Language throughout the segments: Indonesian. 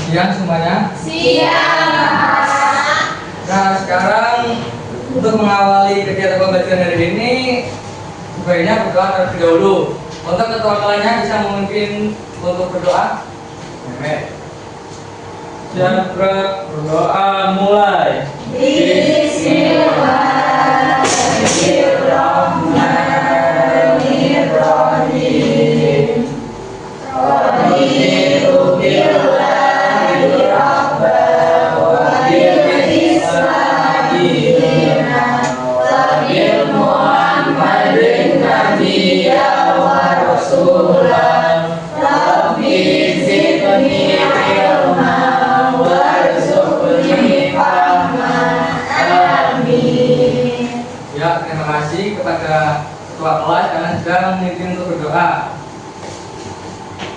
Siang semuanya? Siang. Nah, sekarang untuk mengawali kegiatan pembelajaran hari ini, sebaiknya berdoa terlebih dahulu. Untuk ketua kelasnya bisa memimpin untuk berdoa. Siap, berdoa mulai. Bismillahirrahmanirrahim. Raditu billahi rabban wa bil islami dinan wa bil muhammadin nabiyyan wa rasulan. Rabbi zidni ilman warzuqni fahman. Amin. Ya, terima kasih kepada ketua kelas karena sudah memimpin untuk berdoa.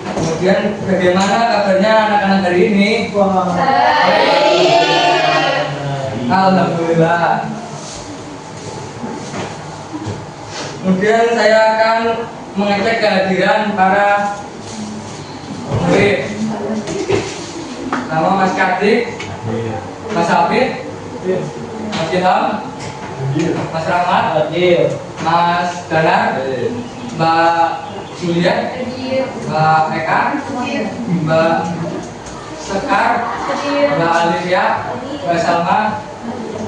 Kemudian bagaimana kabarnya anak-anak hari ini? Alhamdulillah. Kemudian saya akan mengecek kehadiran para murid. Nama Mas Kartik, Mas Hafid, Mas Ilham, Mas Rahmat, Mas Danar, Mbak Julia, Mbak Eka, Mbak Sekar, Mbak Alivia, Mbak Salma,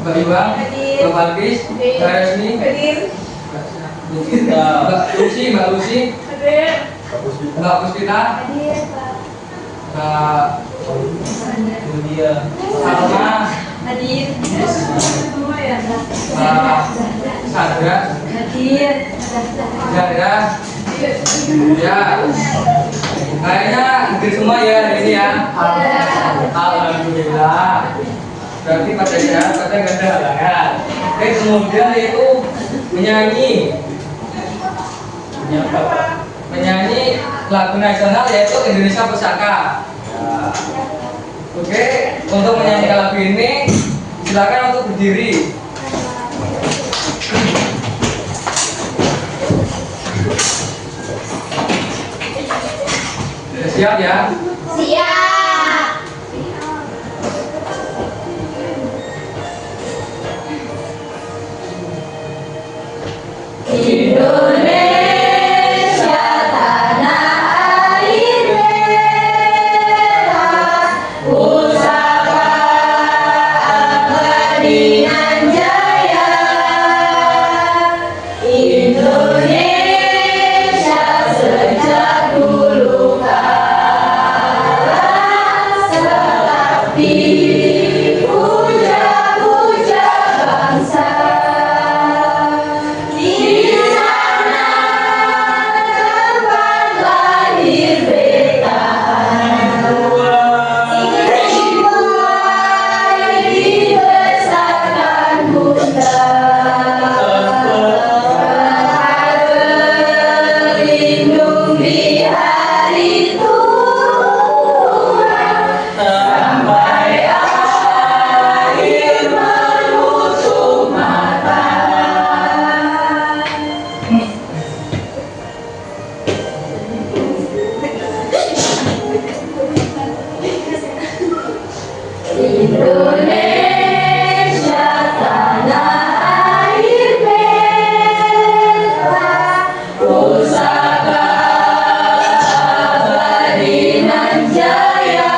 Mbak Iwang, Mbak Balkis, Mbak Resmi, Mbak Lucy, Mbak Puspita, Mbak Julia, Salma, Mbak Sandra, Jandra, ya, kayaknya hadir semua ya hari ini ya. Alhamdulillah. Berarti pada sehat, pada nggak ada halangan. Oke, kemudian itu menyanyi lagu nasional yaitu Indonesia Pusaka. Oke, untuk menyanyikan lagu ini silakan untuk berdiri. Siap ya? Siap. Indonesia tanah air merah, pusaka abadi nan jaya. Indonesia sejak dulu kala dipuja-puja bangsa. Di sana tempat lahir beta, dimulai dibesarkan bunda. Berlindung di hari tua sampai akhir menutup mata. Indonesia tanah air merah, pusaka abadi nan jaya.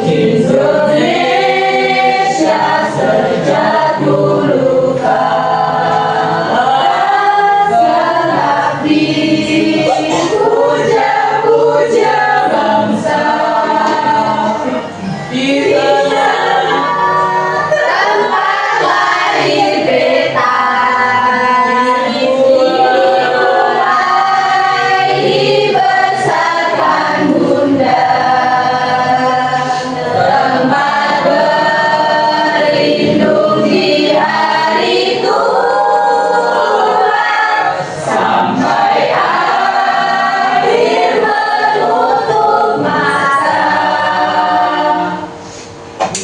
Indonesia sejak dulu kala kerap dipuja-puja bangsa. Di sana tempat lahir beta, dimulai dibesarkan bunda. Tempat berlindung di hari tua sampai akhir menutup masa.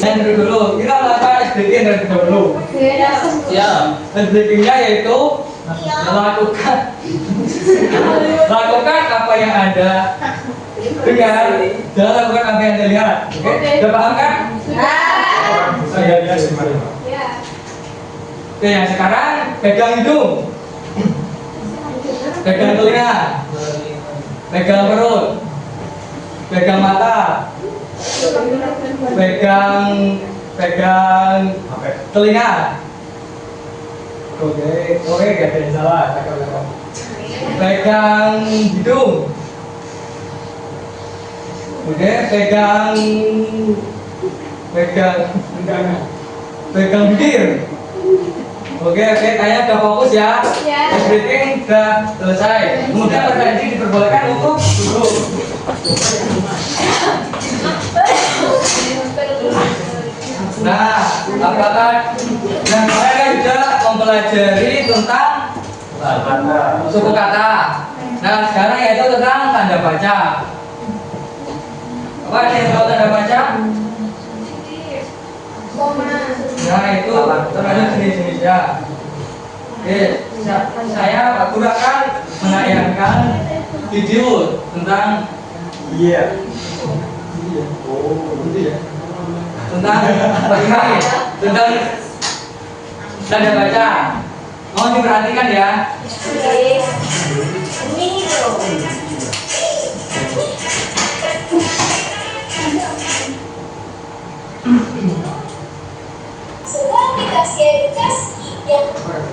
Dan dulu kita melakukan SDG dari dahulu. Ya, SDG-nya yaitu lakukan apa yang ada Dengan jangan lakukan apa yang Anda lihat. Oke? Sudah paham kan? Saya lihat gimana? Oke, yang sekarang pegang hidung. Pegang telinga. Pegang perut. Pegang mata. Pegang telinga. Oke, gak ada yang salah. Pegang hidung. Oke, pegang bibir. Oke, kayaknya udah fokus ya. Breathing sudah selesai. Kemudian pada ini diperbolehkan untuk duduk. Nah, apakah mereka juga mempelajari tentang suku kata? Nah, sekarang yaitu tentang tanda baca. Apa yang tahu tanda baca? Nah, itu termasuk jenis-jenisnya. Oke, saya akan menayangkan video tentang tentang tanda baca. Mohon diperhatikan ya. Sebuah aplikasi edukasi yang asik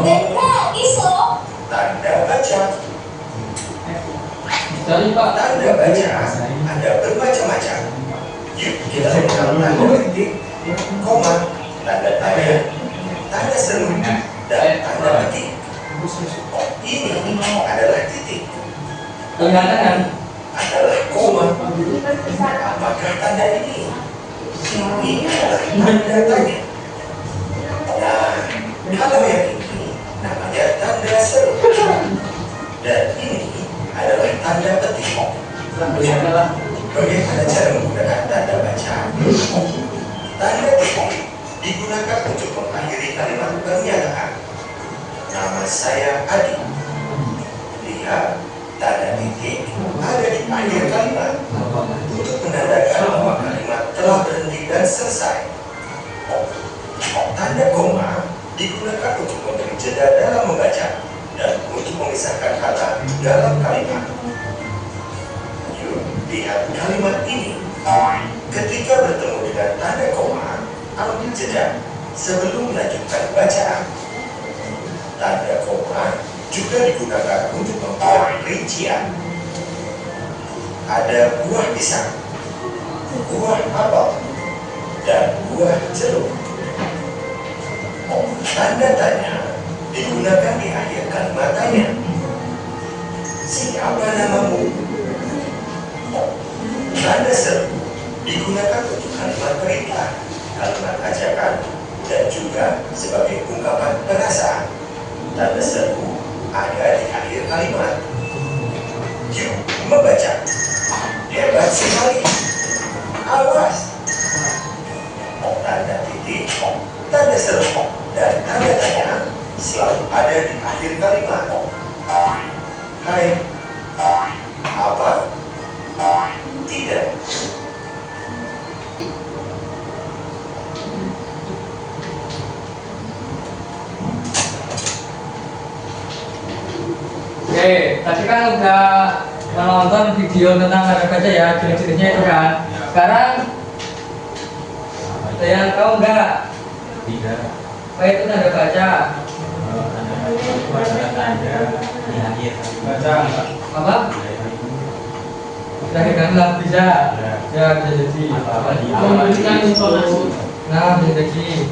dan gratis loh. Tanda baca. Jadi Pak, Tanda baca ada bermacam-macam. Yuk kita lihat tanda titik, koma, tanda tanya, tanda seru, dan tanda petik. Ini adalah titik, kelihatan kan? adalah koma. Apakah tanda ini? Ini adalah tanda tanya. Nah, kalau yang ini namanya tanda seru. Dan ini adalah tanda petik. Bagaimana cara menggunakan tanda baca? Tanda titik digunakan untuk mengakhiri kalimat pernyataan. Nama saya Adi. Lihat, tanda titik ada di akhir kalimat untuk menandakan bahwa kalimat telah berhenti dan selesai. Tanda koma digunakan untuk memberi jeda dalam membaca dan untuk memisahkan kata dalam kalimat. Yuk, lihat kalimat ini. Ketika bertemu dengan tanda koma, ambil jeda sebelum melanjutkan bacaan. Tanda koma juga digunakan untuk membuat rincian. Ada buah pisang, buah apel, dan buah jeruk. Tanda tanya digunakan di akhir kalimat tanya. Siapa namamu? Tanda seru digunakan untuk kalimat perintah, kalimat ajakan, dan juga sebagai ungkapan perasaan. Tanda seru ada di akhir kalimat. Yuk membaca. Hebat sekali. Awas. Tanda titik, tanda seru, dan tanda tanya selalu ada di akhir kalimat. Hai. Apa? Tidak. Oke, tadi kan udah menonton video tentang tanda baca ya, jenis-jenisnya itu kan. Sekarang ada yang tahu nggak? Tidak. Apa itu tanda baca? Baca. Apa? Terakhir kan lah bisa. Ya bisa jadi. Memberikan intonasi. Nah bisa jadi.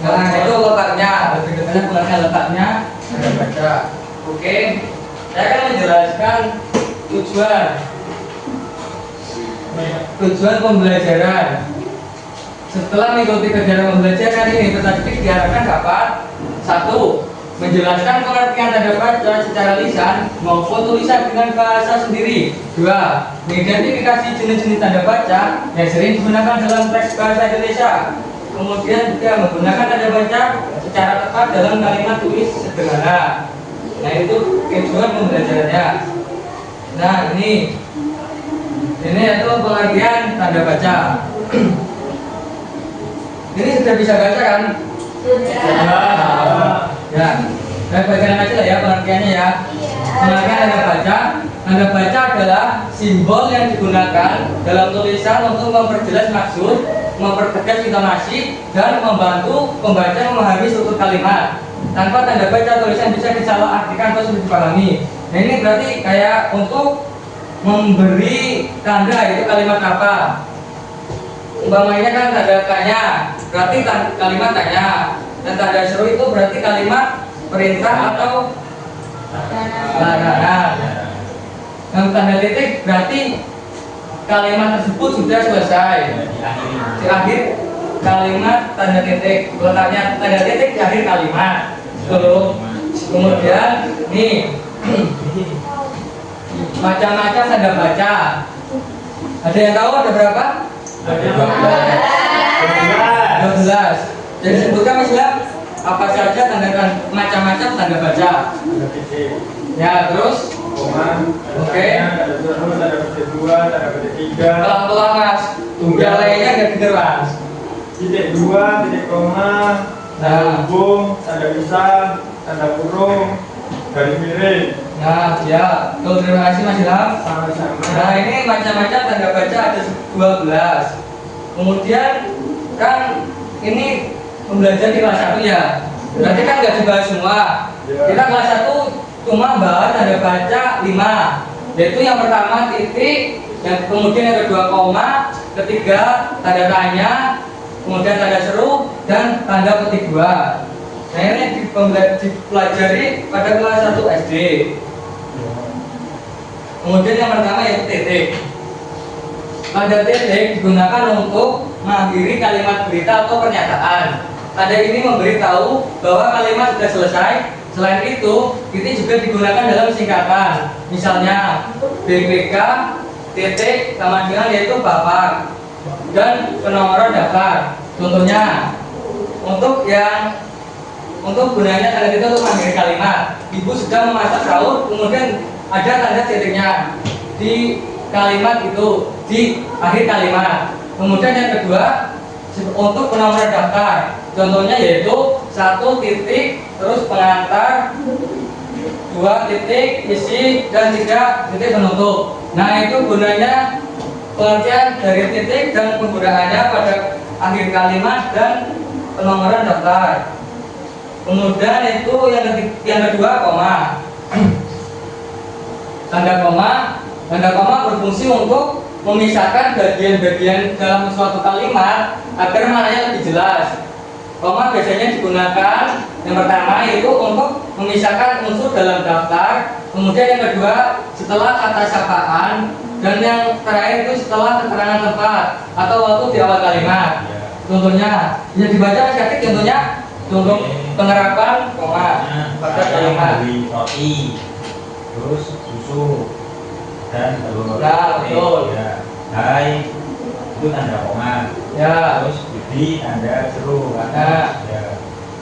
Nah itu letaknya, lebih detailnya bukannya letaknya tanda baca. Oke, saya akan menjelaskan tujuan pembelajaran. Setelah mengikuti kegiatan pembelajaran ini, peserta didik diharapkan dapat 1. Menjelaskan pengertian tanda baca secara lisan maupun tulisan dengan bahasa sendiri. 2. Mengidentifikasi jenis-jenis tanda baca yang sering digunakan dalam teks bahasa Indonesia. kemudian juga menggunakan tanda baca secara tepat dalam kalimat tulis sederhana. Nah itu tujuan pembelajarannya. Nah ini itu pengertian tanda baca. Ini sudah bisa baca kan? Ya. Saya bacakan aja lah ya pengertiannya ya. Pengertian tanda baca. Tanda baca adalah simbol yang digunakan dalam tulisan untuk memperjelas maksud, mempertegas intonasi, dan membantu pembaca memahami struktur kalimat. Tanpa tanda baca tulisan bisa disalahartikan atau sulit dipahami. Nah ini berarti kayak untuk memberi tanda itu kalimat apa? Umpamanya kan tanda tanya, berarti kalimat tanya. Dan tanda seru itu berarti kalimat perintah atau larangan. Yang tanda titik berarti kalimat tersebut sudah selesai. Di akhir kalimat tanda titik. Letaknya tanda titik di akhir kalimat. Tuh. Kemudian nih macam-macam tanda baca. Ada yang tahu ada berapa? Ada 12. Jadi sebutkan Mas Ilham apa saja macam-macam tanda baca. Ada titik, Ya terus koma, Oke. ada terus, ada petik 2, ada petik 3, pelan-pelan Mas. Tunggal lainnya nggak denger Mas. titik 2, titik koma, ada hubung, ada pisah, ada kurung, garis miring. Nah ya, tuh terima kasih Mas Ilham. Sama-sama. Nah ini macam-macam tanda baca ada 12. Kemudian kan ini pembelajaran di kelas 1 ya. Berarti kan nggak dibahas semua. Ya. Kita kelas 1 cuma bahas tanda baca 5. Yaitu yang pertama titik, yang kemudian yang kedua koma, ketiga tanda tanya, kemudian tanda seru dan tanda petik 2. Nah ini dipelajari pada kelas 1 SD. Kemudian yang pertama yaitu titik. Tanda titik digunakan untuk mengakhiri kalimat berita atau pernyataan. Tanda ini memberitahu bahwa kalimat sudah selesai. Selain itu, titik juga digunakan dalam singkatan. Misalnya BPK titik sama dengan yaitu bapak dan penomoran daftar. Contohnya untuk gunanya tanda titik untuk mengakhiri kalimat. Ibu sedang memasak sahur, kemudian ada tanda titiknya di kalimat itu di akhir kalimat. Kemudian yang kedua untuk penomoran daftar. Contohnya yaitu 1 titik terus pengantar, 2 titik isi dan 3 titik penutup. Nah itu gunanya pengertian dari titik dan penggunaannya pada akhir kalimat dan penomoran daftar. Kemudian itu yang kedua koma. Tanda koma berfungsi untuk memisahkan bagian-bagian dalam suatu kalimat agar maknanya lebih jelas. Koma biasanya digunakan yang pertama itu untuk memisahkan unsur dalam daftar, kemudian yang kedua setelah kata sapaan, dan yang terakhir itu setelah keterangan tempat atau waktu di awal kalimat. Contohnya, ya dibaca Mas Katik contohnya, contoh penerapan koma pada kalimat. Roti, terus susu dan telur. Nah, betul. Ya. Hai itu tanda koma. Ya, Terus di tanda seru Nah. ya.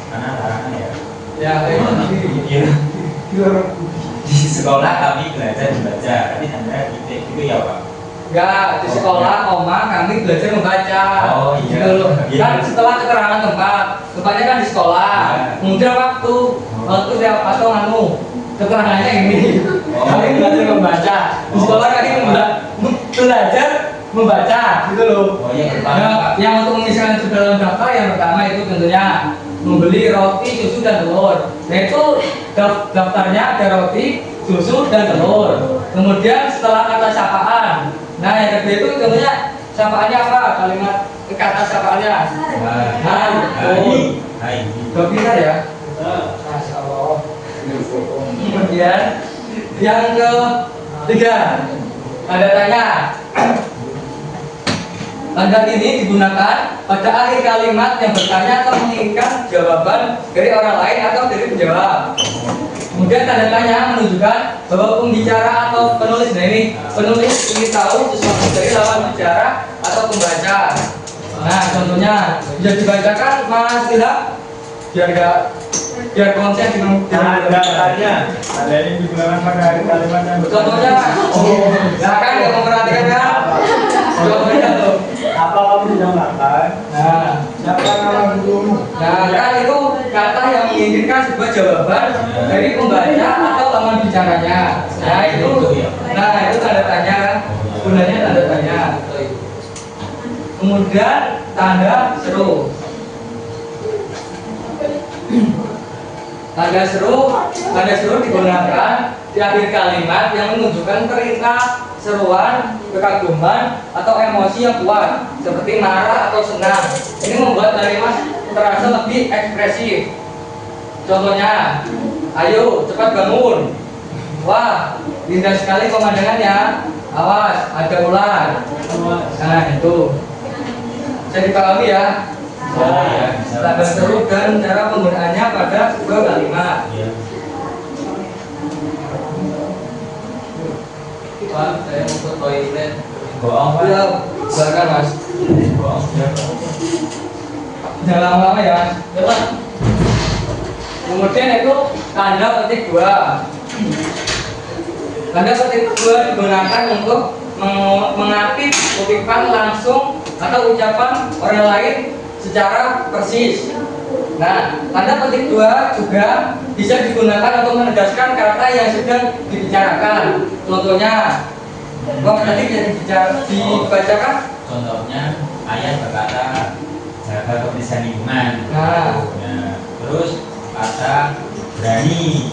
Karena larangan ya. ya itu. Iya. Di sekolah kami belajar membaca, tapi tanda titik itu ya Pak. Ya, di sekolah koma kami belajar membaca. Oh, iya. Gitu loh. Iya. Kan setelah keterangan tempat, tempatnya kan di sekolah. Iya. Kemudian waktu dia atau keterangannya ini. Oh. Kami belajar membaca. Di sekolah kami belajar membaca, gitu loh. Oh iya, Nah, yang untuk memisahkan itu dalam daftar yang pertama itu tentunya membeli roti, susu dan telur. Nah itu daftarnya ada roti, susu dan telur. Kemudian setelah kata sapaan, nah yang kedua itu tentunya sapaannya apa? Kalimat kata sapaannya. Nah, Hai. udah pintar ya. Masya Allah. Kemudian yang ketiga tanda tanya. Tanda ini digunakan pada akhir kalimat yang bertanya atau menginginkan jawaban dari orang lain atau dari penjawab. Kemudian tanda tanya menunjukkan bahwa pembicara atau penulis, nah ini penulis ingin tahu sesuatu dari lawan bicara atau pembaca. Nah, contohnya bisa dibacakan Mas Ilham biar konsep dengan Tanya, ada yang digunakan pada kalimat yang contohnya ya kan yang memperhatikan kan contohnya tuh apa kamu sedang makan? nah Siapa nama gurumu? nah kan itu kata yang menginginkan sebuah jawaban dari pembaca atau lawan bicaranya nah itu tanda tanya kan gunanya tanda tanya kemudian tanda seru. Tanda seru digunakan di akhir kalimat yang menunjukkan perintah, seruan, kekaguman, atau emosi yang kuat, seperti marah atau senang. Ini membuat kalimat terasa lebih ekspresif. Contohnya, ayo cepat bangun. Wah, indah sekali pemandangannya. Awas, ada ular. Nah itu, saya dipahami ya. Tanda seru dan cara penggunaannya pada sebuah kalimat. Pak, saya mau ke toilet. Bohong, Pak. Ya, silakan Mas. Bohong. Jangan lama-lama ya Mas. Ya Pak. Kemudian itu tanda petik dua. Tanda petik dua digunakan untuk mengapit kutipan langsung atau ucapan orang lain secara persis. Nah, tanda petik dua juga bisa digunakan untuk menegaskan kata yang sedang dibicarakan. Contohnya, tadi dibacakan. Contohnya ayat berkata jaga kebersihan lingkungan. Nah, terus kata berani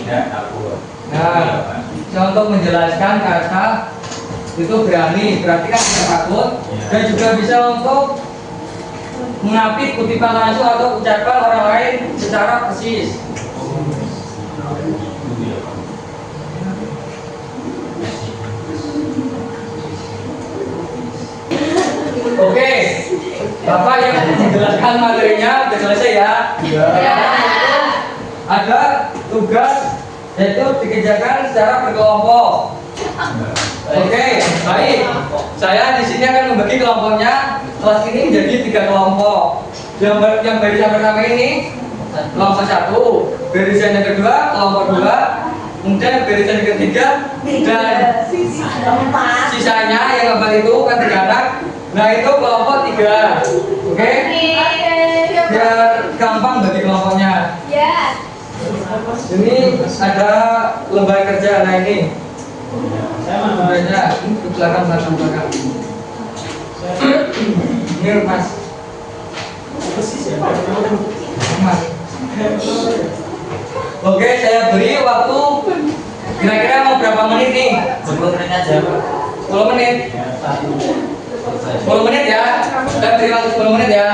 tidak takut. nah, contoh menjelaskan kata itu berani berarti kan tidak takut dan juga bisa untuk mengapit kutipan langsung atau ucapan orang lain secara persis. Oke, Bapak yang menjelaskan materinya sudah selesai ya. Ada tugas yaitu dikerjakan secara berkelompok. Oke, baik. Saya di sini akan membagi kelompoknya. Kelas ini menjadi 3 kelompok. Yang barisan pertama ini kelompok 1, barisan yang kedua kelompok 2, kemudian barisan yang ketiga dan sisanya yang keempat itu kan 3 anak. Nah itu kelompok 3. Oke? Biar gampang bagi kelompoknya. Ya. Ini ada lembar kerja. Nah ini lembarnya ke belakang. Ini Mas. Oke, saya beri waktu kira-kira mau berapa menit nih? 10 menit aja, Pak. 10 menit. 10 menit ya. Kita beri waktu 10 menit ya.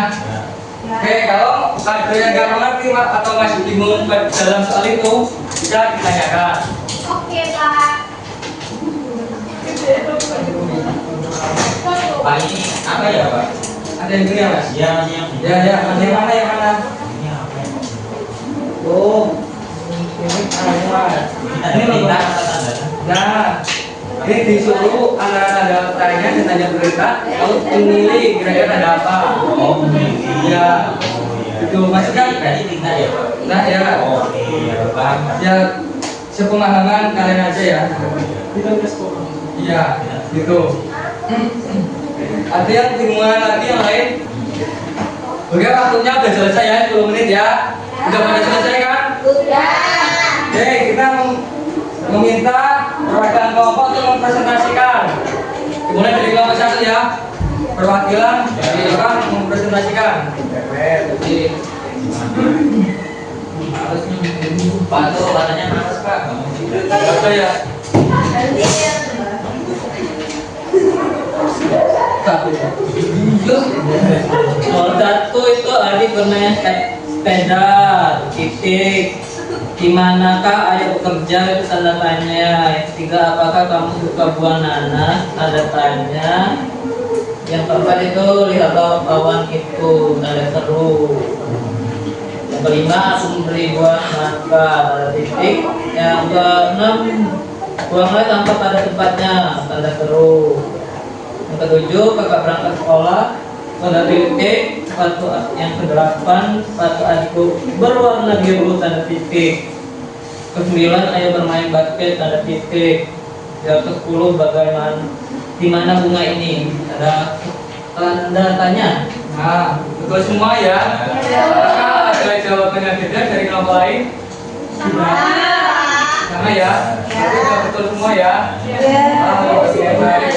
Oke, kalau ada yang nggak mengerti atau masih bingung dalam soal itu bisa ditanyakan. Oke, Pak. Pak ini apa ya, Pak? Ada yang punya Mas? Ya, yang Ya, yang mana? ini apa ya? Oh, ini apa? Ini perintah atau tanda? Nah, ini disuruh antara tanda tanya dan tanda perintah, lalu memilih kira-kira tanda apa? Oh, ini. Ya, itu maksudnya. Berarti perintah ya, Pak? Nah ya, Oke, paham, Pak. ya sepemahaman kalian aja ya. Iya, gitu. Ada yang bingungan lagi yang lain? Oke, waktunya udah selesai ya, 10 menit ya. Udah pada selesai kan? Udah. Oke, kita meminta perwakilan kelompok untuk mempresentasikan. Dimulai dari kelompok 1 ya. Perwakilan dari orang mempresentasikan. Jadi Pak tuh katanya males, Pak. apa ya? Nomor 1 itu Adi bermain sepeda, titik. Dimanakah Adi bekerja, itu tanda tanya. Yang ketiga, apakah kamu suka buah nanas, tanda tanya. Yang keempat itu lihatlah kawan itu, tanda seru. Yang kelima, aku memberi buah nangka, tanda titik. Yang keenam, buanglah sampah pada tempatnya, tanda seru. Yang ketujuh, kakak berangkat sekolah, tanda titik. Sepatu yang ke-8 sepatu adikku berwarna biru tanda titik. Ke-9 ayah bermain basket tanda titik. Yang ke-10 bagaimana di mana bunga ini? Ada tanda tanya. Nah, betul semua ya. Apakah ada jawaban yang beda dari kelompok lain? Sama ya? Berarti sudah betul semua ya? Oke, baik.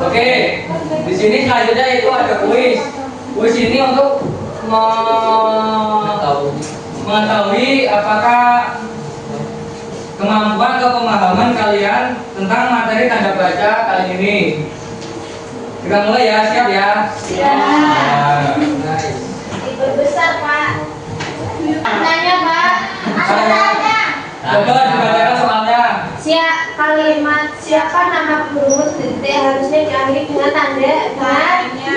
Oke, di sini selanjutnya itu ada kuis. Kuis ini untuk mengetahui apakah kemampuan atau pemahaman kalian tentang materi tanda baca kali ini. Kita mulai ya, siap ya? Siap. Nice. Besar Pak. Tanya Pak. Coba dibacakan soalnya. Kalimat siapa nama guru titik harusnya diakhiri dengan tanda tanya.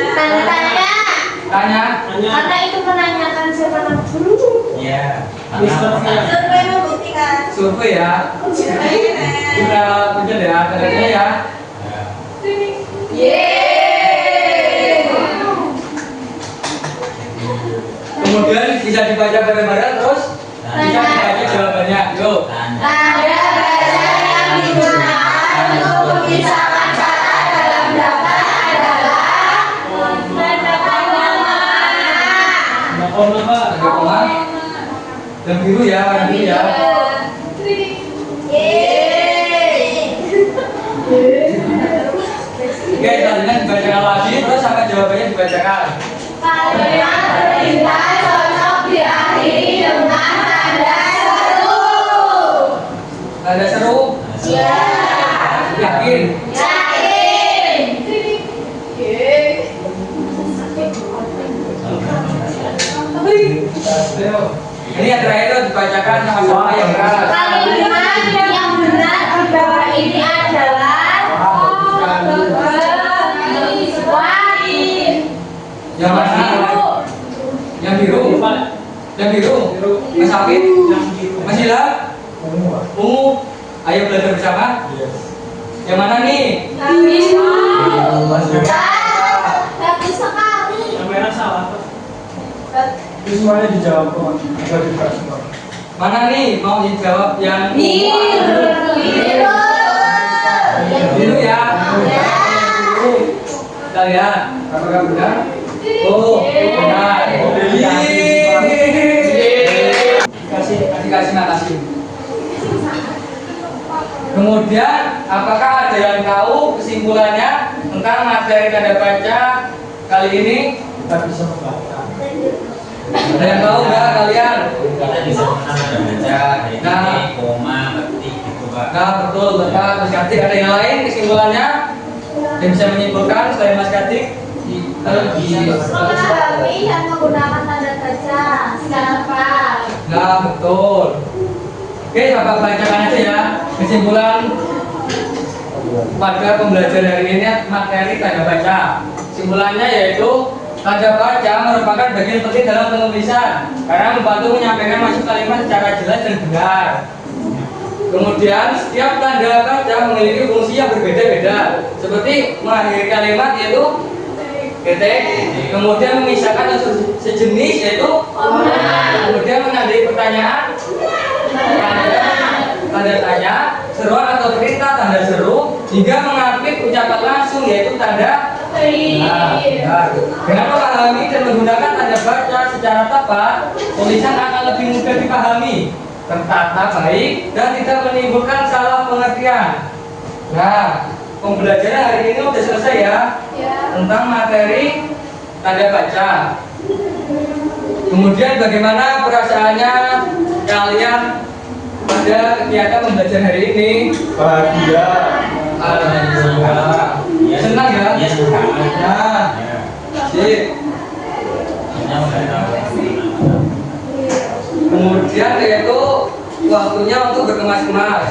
Tanya. Karena itu menanyakan siapa nama guru. Iya. Survei membuktikan. Survei ya. Kita punya ya, tandanya ya. Yeay. Kemudian bisa dibaca bareng-bareng terus bisa dibaca jawabannya. Yuk. Tanda baca yang digunakan untuk memisahkan kata dalam daftar adalah tanda koma. Ada koma. Yang biru ya, warna biru ya. Yeay. Oke, selanjutnya dibacakan lagi terus sampai jawabannya dibacakan. Kalimat perintah cocok diakhiri dengan tanda seru. Tanda seru. Ya. Yakin. Yakin. Ayo. Ini yang terakhir tuh dibacakan sama-sama yang keras. Kalimat yang benar di bawah ini adalah Yang mana? Yang biru. Yang biru. Mas Afid. Mas Ilham. Ungu. Ayo belajar bersama. Yang mana nih? Bagus sekali. Yang merah salah. Itu semuanya dijawab kok. Enggak dibahas semua. Mana nih? Mau dijawab yang Biru. biru ya. Biru. Kita lihat apakah benar? Oh, benar. Kasih makasih. Kemudian, apakah ada yang tahu kesimpulannya tentang materi tanda baca kali ini? Kita bisa membaca. Ada yang tahu nggak kalian? Kita bisa mengenal baca, ini koma, ketik gitu Pak. Nah, betul, Bapak. Mas Katik, ada yang lain kesimpulannya? Yang bisa menyimpulkan selain Mas Katik? Memahami dan menggunakan tanda baca secara tepat. Nah, betul. Oke, Bapak bacakan aja ya kesimpulan pada pembelajaran hari ini materi tanda baca. Kesimpulannya yaitu tanda baca merupakan bagian penting dalam penulisan karena membantu menyampaikan maksud kalimat secara jelas dan benar. Kemudian setiap tanda baca memiliki fungsi yang berbeda-beda, seperti mengakhiri kalimat yaitu titik, kemudian memisahkan unsur sejenis yaitu kemudian menandai pertanyaan tanda tanya, seruan atau perintah tanda seru, hingga mengapit ucapan langsung yaitu tanda. Nah, dengan memahami dan menggunakan tanda baca secara tepat, tulisan akan lebih mudah dipahami, tertata baik, dan tidak menimbulkan salah pengertian. Nah, pembelajaran hari ini sudah selesai ya, tentang materi tanda baca. Kemudian bagaimana perasaannya kalian pada kegiatan membelajar hari ini? Bahagia. Alhamdulillah. Senang ya? Iya senang. Nah, Ya. sip. Hanya udah tahu. Kemudian yaitu waktunya untuk berkemas-kemas.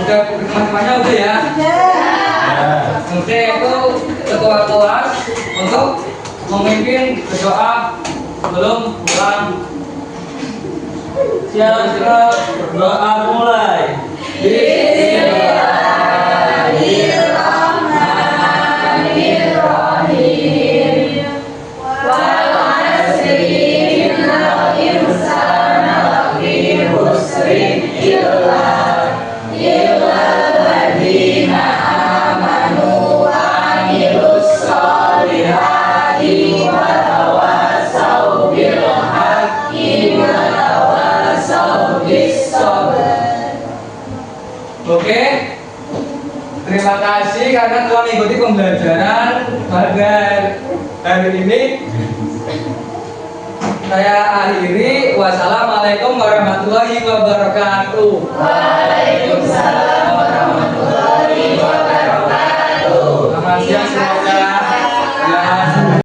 Udah berkemas-kemasnya udah ya? Ya. Kemudian itu ketua kelas untuk memimpin berdoa sebelum pulang. Siap, berdoa mulai. Oke, terima kasih karena telah mengikuti pembelajaran pada hari ini. Saya akhiri. Wassalamualaikum warahmatullahi wabarakatuh. Waalaikumsalam warahmatullahi